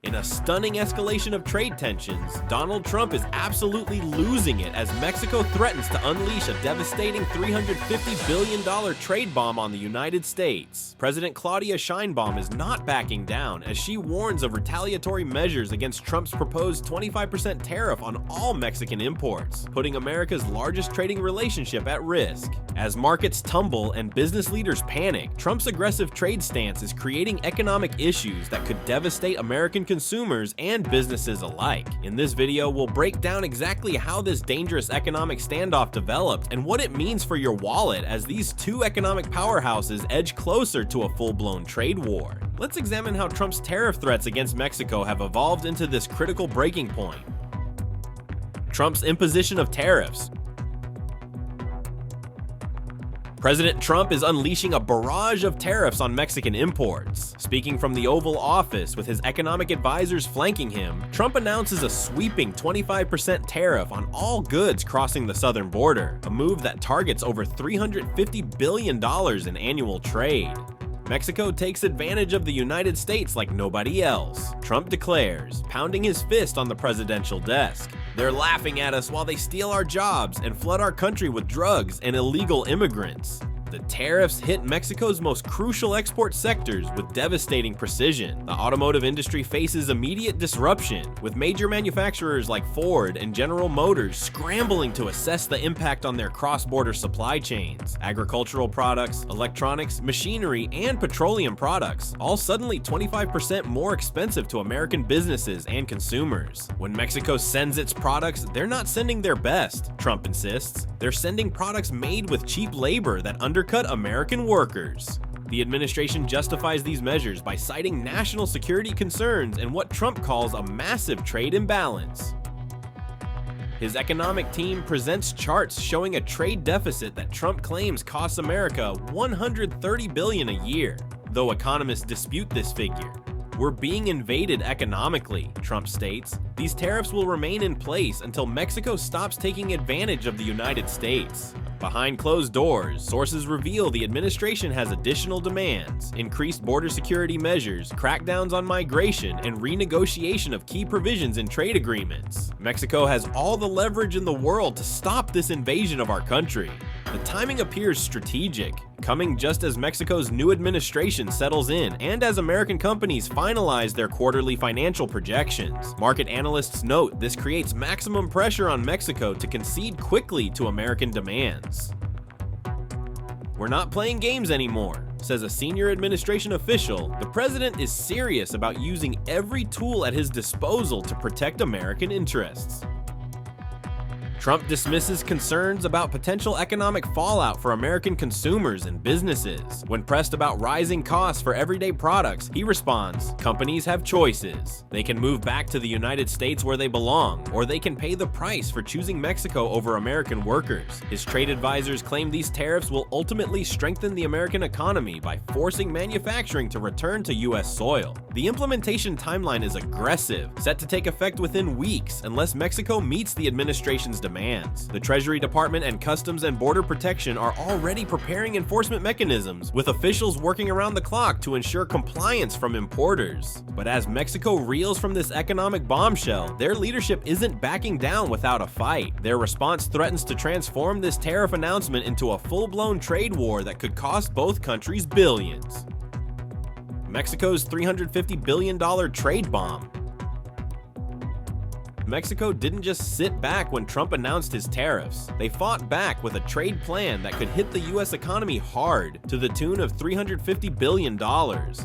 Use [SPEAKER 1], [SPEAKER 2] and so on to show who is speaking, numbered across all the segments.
[SPEAKER 1] In a stunning escalation of trade tensions, Donald Trump is absolutely losing it as Mexico threatens to unleash a devastating $350 billion trade bomb on the United States. President Claudia Sheinbaum is not backing down as she warns of retaliatory measures against Trump's proposed 25% tariff on all Mexican imports, putting America's largest trading relationship at risk. As markets tumble and business leaders panic, Trump's aggressive trade stance is creating economic issues that could devastate American consumers and businesses alike. In this video, we'll break down exactly how this dangerous economic standoff developed and what it means for your wallet as these two economic powerhouses edge closer to a full-blown trade war. Let's examine how Trump's tariff threats against Mexico have evolved into this critical breaking point. Trump's imposition of tariffs. President Trump is unleashing a barrage of tariffs on Mexican imports. Speaking from the Oval Office with his economic advisors flanking him, Trump announces a sweeping 25% tariff on all goods crossing the southern border, a move that targets over $350 billion in annual trade. Mexico takes advantage of the United States like nobody else, Trump declares, pounding his fist on the presidential desk. They're laughing at us while they steal our jobs and flood our country with drugs and illegal immigrants. The tariffs hit Mexico's most crucial export sectors with devastating precision. The automotive industry faces immediate disruption, with major manufacturers like Ford and General Motors scrambling to assess the impact on their cross-border supply chains. Agricultural products, electronics, machinery, and petroleum products, all suddenly 25% more expensive to American businesses and consumers. When Mexico sends its products, they're not sending their best, Trump insists. They're sending products made with cheap labor that undercut American workers. The administration justifies these measures by citing national security concerns and what Trump calls a massive trade imbalance. His economic team presents charts showing a trade deficit that Trump claims costs America $130 billion a year, though economists dispute this figure. We're being invaded economically, Trump states. These tariffs will remain in place until Mexico stops taking advantage of the United States. Behind closed doors, sources reveal the administration has additional demands, increased border security measures, crackdowns on migration, and renegotiation of key provisions in trade agreements. Mexico has all the leverage in the world to stop this invasion of our country. The timing appears strategic, coming just as Mexico's new administration settles in and as American companies finalize their quarterly financial projections. Market analysts note this creates maximum pressure on Mexico to concede quickly to American demands. "We're not playing games anymore," says a senior administration official. The president is serious about using every tool at his disposal to protect American interests. Trump dismisses concerns about potential economic fallout for American consumers and businesses. When pressed about rising costs for everyday products, he responds, "Companies have choices. They can move back to the United States where they belong, or they can pay the price for choosing Mexico over American workers." His trade advisors claim these tariffs will ultimately strengthen the American economy by forcing manufacturing to return to U.S. soil. The implementation timeline is aggressive, set to take effect within weeks unless Mexico meets the administration's demands. The Treasury Department and Customs and Border Protection are already preparing enforcement mechanisms, with officials working around the clock to ensure compliance from importers. But as Mexico reels from this economic bombshell, their leadership isn't backing down without a fight. Their response threatens to transform this tariff announcement into a full-blown trade war that could cost both countries billions. Mexico's $350 billion trade bomb. Mexico didn't just sit back when Trump announced his tariffs. They fought back with a trade plan that could hit the US economy hard, to the tune of $350 billion.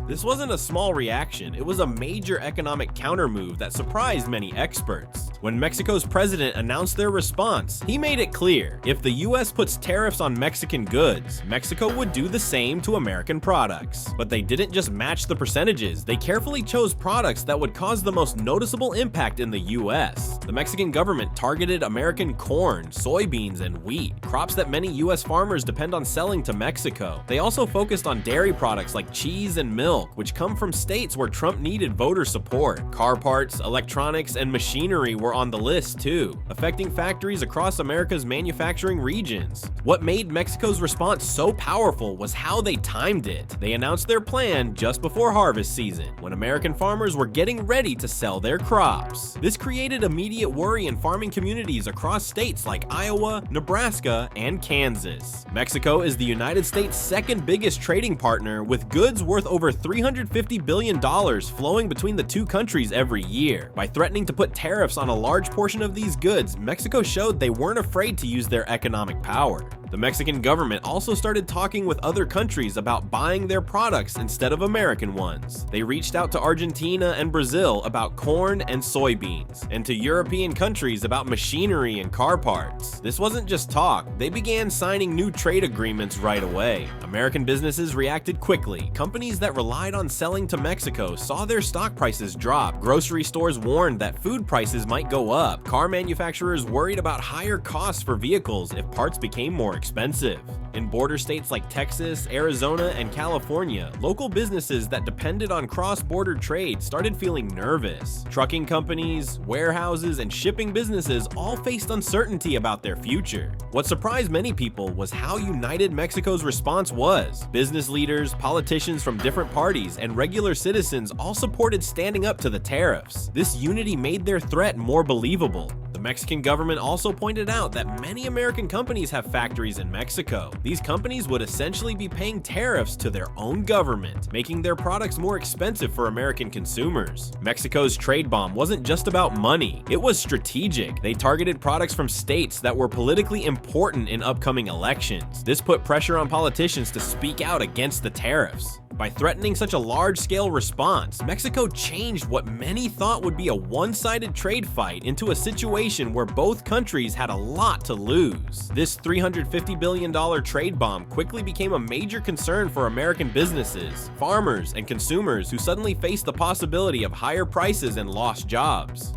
[SPEAKER 1] This wasn't a small reaction, it was a major economic countermove that surprised many experts. When Mexico's president announced their response, he made it clear, if the US puts tariffs on Mexican goods, Mexico would do the same to American products. But they didn't just match the percentages, they carefully chose products that would cause the most noticeable impact in the US. U.S. The Mexican government targeted American corn, soybeans, and wheat, crops that many U.S. farmers depend on selling to Mexico. They also focused on dairy products like cheese and milk, which come from states where Trump needed voter support. Car parts, electronics, and machinery were on the list too, affecting factories across America's manufacturing regions. What made Mexico's response so powerful was how they timed it. They announced their plan just before harvest season, when American farmers were getting ready to sell their crops. This created immediate worry in farming communities across states like Iowa, Nebraska, and Kansas. Mexico is the United States' second biggest trading partner, with goods worth over $350 billion flowing between the two countries every year. By threatening to put tariffs on a large portion of these goods, Mexico showed they weren't afraid to use their economic power. The Mexican government also started talking with other countries about buying their products instead of American ones. They reached out to Argentina and Brazil about corn and soybeans, and to European countries about machinery and car parts. This wasn't just talk, they began signing new trade agreements right away. American businesses reacted quickly. Companies that relied on selling to Mexico saw their stock prices drop. Grocery stores warned that food prices might go up. Car manufacturers worried about higher costs for vehicles if parts became more expensive. In border states like Texas, Arizona, and California, local businesses that depended on cross-border trade started feeling nervous. Trucking companies, warehouses, and shipping businesses all faced uncertainty about their future. What surprised many people was how united Mexico's response was. Business leaders, politicians from different parties, and regular citizens all supported standing up to the tariffs. This unity made their threat more believable. The Mexican government also pointed out that many American companies have factories in Mexico. These companies would essentially be paying tariffs to their own government, making their products more expensive for American consumers. Mexico's trade bomb wasn't just about money, it was strategic. They targeted products from states that were politically important in upcoming elections. This put pressure on politicians to speak out against the tariffs. By threatening such a large-scale response, Mexico changed what many thought would be a one-sided trade fight into a situation where both countries had a lot to lose. This $350 billion trade bomb quickly became a major concern for American businesses, farmers, and consumers who suddenly faced the possibility of higher prices and lost jobs.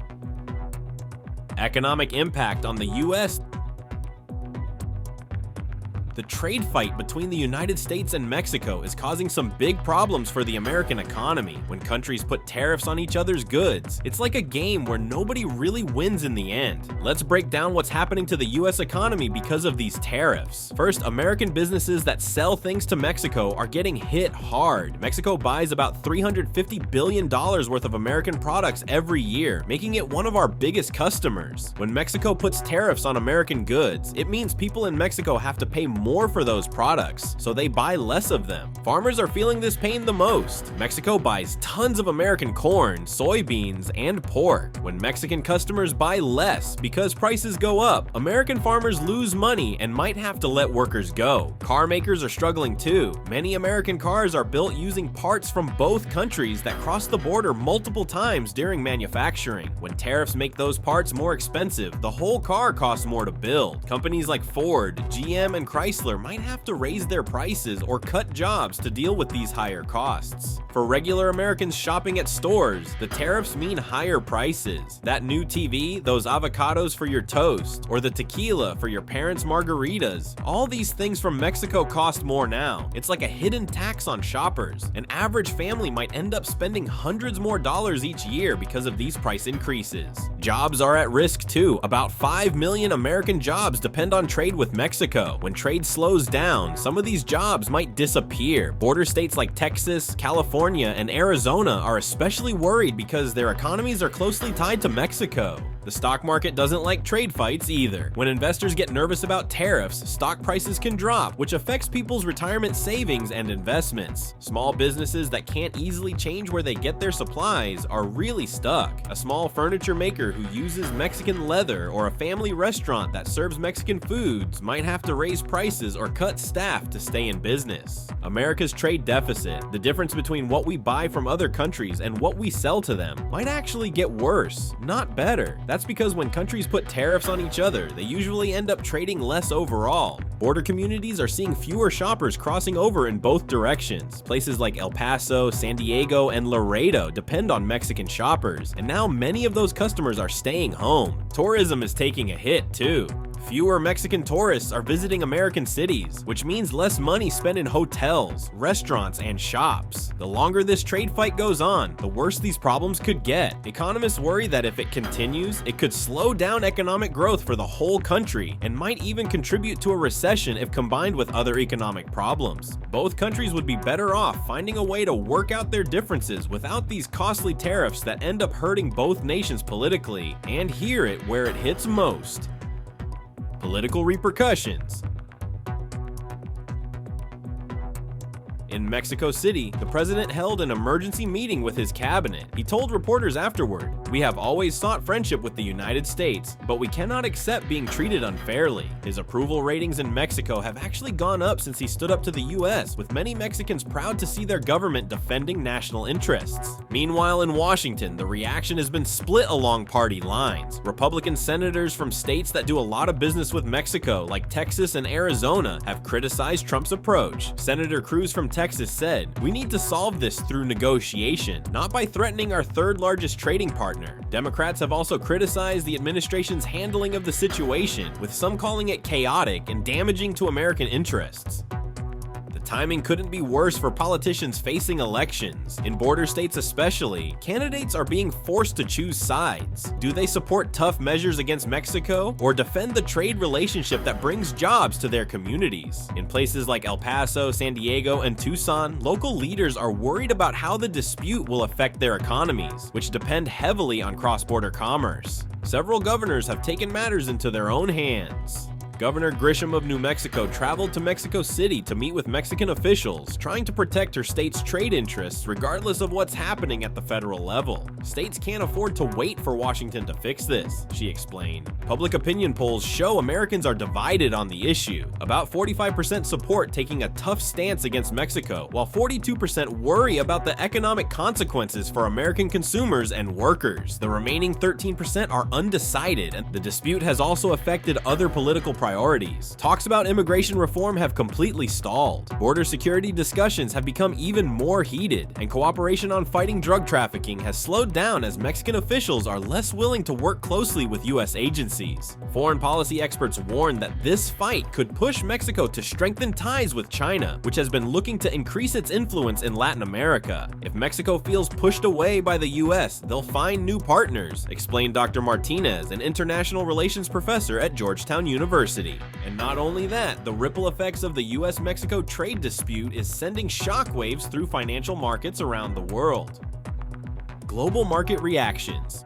[SPEAKER 1] Economic impact on the U.S. The trade fight between the United States and Mexico is causing some big problems for the American economy. When countries put tariffs on each other's goods, it's like a game where nobody really wins in the end. Let's break down what's happening to the US economy because of these tariffs. First, American businesses that sell things to Mexico are getting hit hard. Mexico buys about $350 billion worth of American products every year, making it one of our biggest customers. When Mexico puts tariffs on American goods, it means people in Mexico have to pay more for those products, so they buy less of them. Farmers are feeling this pain the most. Mexico buys tons of American corn, soybeans, and pork. When Mexican customers buy less because prices go up, American farmers lose money and might have to let workers go. Car makers are struggling too. Many American cars are built using parts from both countries that cross the border multiple times during manufacturing. When tariffs make those parts more expensive, the whole car costs more to build. Companies like Ford, GM, and Chrysler might have to raise their prices or cut jobs to deal with these higher costs. For regular Americans shopping at stores, the tariffs mean higher prices. That new TV, those avocados for your toast, or the tequila for your parents' margaritas, all these things from Mexico cost more now. It's like a hidden tax on shoppers. An average family might end up spending hundreds more dollars each year because of these price increases. Jobs are at risk too. About 5 million American jobs depend on trade with Mexico. When trade slows down, some of these jobs might disappear. Border states like Texas, California, and Arizona are especially worried because their economies are closely tied to Mexico. The stock market doesn't like trade fights either. When investors get nervous about tariffs, stock prices can drop, which affects people's retirement savings and investments. Small businesses that can't easily change where they get their supplies are really stuck. A small furniture maker who uses Mexican leather or a family restaurant that serves Mexican foods might have to raise prices or cut staff to stay in business. America's trade deficit, the difference between what we buy from other countries and what we sell to them, might actually get worse, not better. That's because when countries put tariffs on each other, they usually end up trading less overall. Border communities are seeing fewer shoppers crossing over in both directions. Places like El Paso, San Diego, and Laredo depend on Mexican shoppers, and now many of those customers are staying home. Tourism is taking a hit too. Fewer Mexican tourists are visiting American cities, which means less money spent in hotels, restaurants, and shops. The longer this trade fight goes on, the worse these problems could get. Economists worry that if it continues, it could slow down economic growth for the whole country and might even contribute to a recession if combined with other economic problems. Both countries would be better off finding a way to work out their differences without these costly tariffs that end up hurting both nations politically, and hear it where it hits most. Political repercussions. In Mexico City, the president held an emergency meeting with his cabinet. He told reporters afterward, "We have always sought friendship with the United States, but we cannot accept being treated unfairly." His approval ratings in Mexico have actually gone up since he stood up to the US, with many Mexicans proud to see their government defending national interests. Meanwhile, in Washington, the reaction has been split along party lines. Republican senators from states that do a lot of business with Mexico, like Texas and Arizona, have criticized Trump's approach. Senator Cruz from Texas said, "We need to solve this through negotiation, not by threatening our third largest trading partner." Democrats have also criticized the administration's handling of the situation, with some calling it chaotic and damaging to American interests. Timing couldn't be worse for politicians facing elections. In border states especially, candidates are being forced to choose sides. Do they support tough measures against Mexico or defend the trade relationship that brings jobs to their communities? In places like El Paso, San Diego, and Tucson, local leaders are worried about how the dispute will affect their economies, which depend heavily on cross-border commerce. Several governors have taken matters into their own hands. Governor Grisham of New Mexico traveled to Mexico City to meet with Mexican officials, trying to protect her state's trade interests regardless of what's happening at the federal level. States can't afford to wait for Washington to fix this, she explained. Public opinion polls show Americans are divided on the issue. About 45% support taking a tough stance against Mexico, while 42% worry about the economic consequences for American consumers and workers. The remaining 13% are undecided, and the dispute has also affected other political priorities. Talks about immigration reform have completely stalled. Border security discussions have become even more heated, and cooperation on fighting drug trafficking has slowed down as Mexican officials are less willing to work closely with US agencies. Foreign policy experts warn that this fight could push Mexico to strengthen ties with China, which has been looking to increase its influence in Latin America. If Mexico feels pushed away by the US, they'll find new partners, explained Dr. Martinez, an international relations professor at Georgetown University. And not only that, the ripple effects of the US-Mexico trade dispute is sending shockwaves through financial markets around the world. Global market reactions.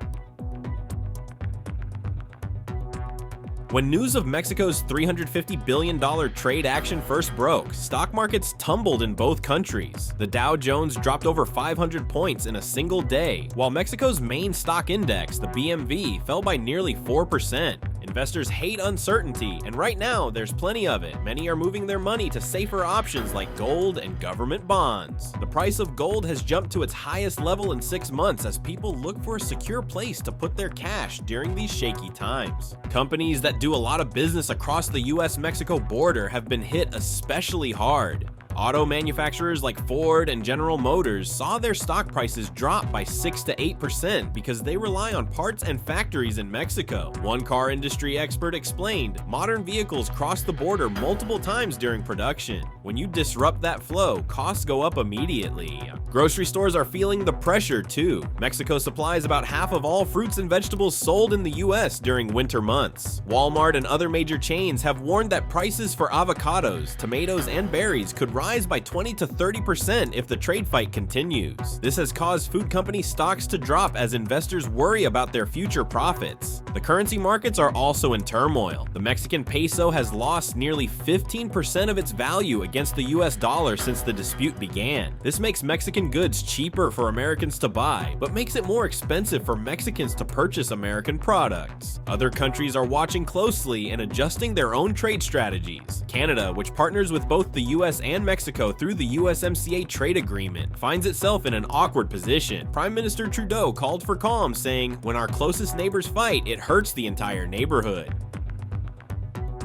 [SPEAKER 1] When news of Mexico's $350 billion trade action first broke, stock markets tumbled in both countries. The Dow Jones dropped over 500 points in a single day, while Mexico's main stock index, the BMV, fell by nearly 4%. Investors hate uncertainty, and right now there's plenty of it. Many are moving their money to safer options like gold and government bonds. The price of gold has jumped to its highest level in 6 months as people look for a secure place to put their cash during these shaky times. Companies that do a lot of business across the US-Mexico border have been hit especially hard. Auto manufacturers like Ford and General Motors saw their stock prices drop by 6 to 8% because they rely on parts and factories in Mexico. One car industry expert explained, modern vehicles cross the border multiple times during production. When you disrupt that flow, costs go up immediately. Grocery stores are feeling the pressure too. Mexico supplies about half of all fruits and vegetables sold in the US during winter months. Walmart and other major chains have warned that prices for avocados, tomatoes, and berries could rise by 20 to 30% if the trade fight continues. This has caused food company stocks to drop as investors worry about their future profits. The currency markets are also in turmoil. The Mexican peso has lost nearly 15% of its value against the US dollar since the dispute began. This makes Mexican goods cheaper for Americans to buy, but makes it more expensive for Mexicans to purchase American products. Other countries are watching closely and adjusting their own trade strategies. Canada, which partners with both the US and Mexico Mexico through the USMCA trade agreement finds itself in an awkward position. Prime Minister Trudeau called for calm, saying, "When our closest neighbors fight, it hurts the entire neighborhood."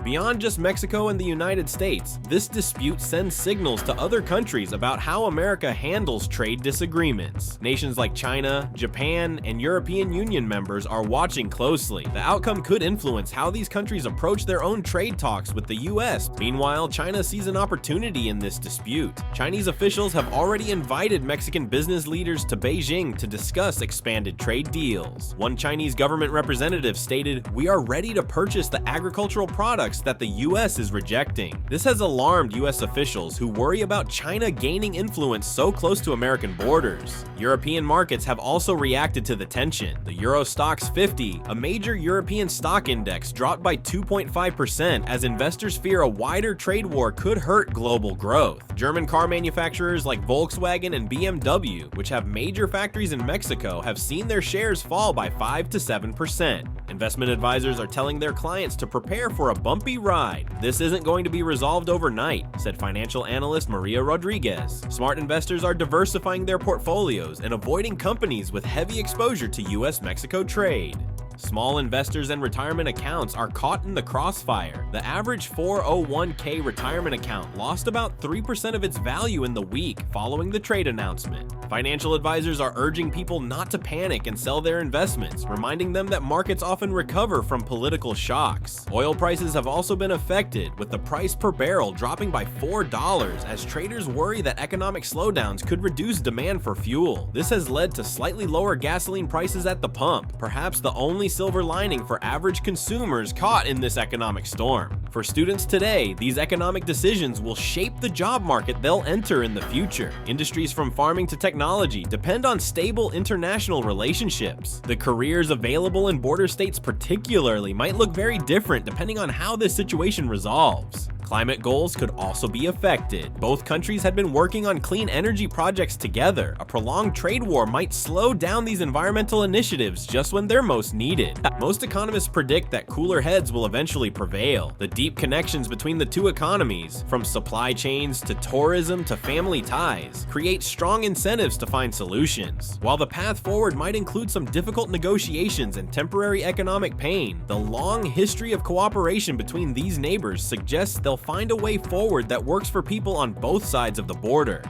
[SPEAKER 1] Beyond just Mexico and the United States, this dispute sends signals to other countries about how America handles trade disagreements. Nations like China, Japan, and European Union members are watching closely. The outcome could influence how these countries approach their own trade talks with the US. Meanwhile, China sees an opportunity in this dispute. Chinese officials have already invited Mexican business leaders to Beijing to discuss expanded trade deals. One Chinese government representative stated, "We are ready to purchase the agricultural products that the US is rejecting." This has alarmed US officials who worry about China gaining influence so close to American borders. European markets have also reacted to the tension. The Euro Stoxx 50, a major European stock index, dropped by 2.5% as investors fear a wider trade war could hurt global growth. German car manufacturers like Volkswagen and BMW, which have major factories in Mexico, have seen their shares fall by 5 to 7%. Investment advisors are telling their clients to prepare for a bumpy ride. "This isn't going to be resolved overnight," said financial analyst Maria Rodriguez. Smart investors are diversifying their portfolios and avoiding companies with heavy exposure to US-Mexico trade. Small investors and retirement accounts are caught in the crossfire. The average 401k retirement account lost about 3% of its value in the week following the trade announcement. Financial advisors are urging people not to panic and sell their investments, reminding them that markets often recover from political shocks. Oil prices have also been affected, with the price per barrel dropping by $4 as traders worry that economic slowdowns could reduce demand for fuel. This has led to slightly lower gasoline prices at the pump, perhaps the only silver lining for average consumers caught in this economic storm. For students today, these economic decisions will shape the job market they'll enter in the future. Industries from farming to technology depend on stable international relationships. The careers available in border states particularly might look very different depending on how this situation resolves. Climate goals could also be affected. Both countries had been working on clean energy projects together. A prolonged trade war might slow down these environmental initiatives just when they're most needed. Most economists predict that cooler heads will eventually prevail. The deep connections between the two economies, from supply chains to tourism to family ties, create strong incentives to find solutions. While the path forward might include some difficult negotiations and temporary economic pain, the long history of cooperation between these neighbors suggests they'll find a way forward that works for people on both sides of the border.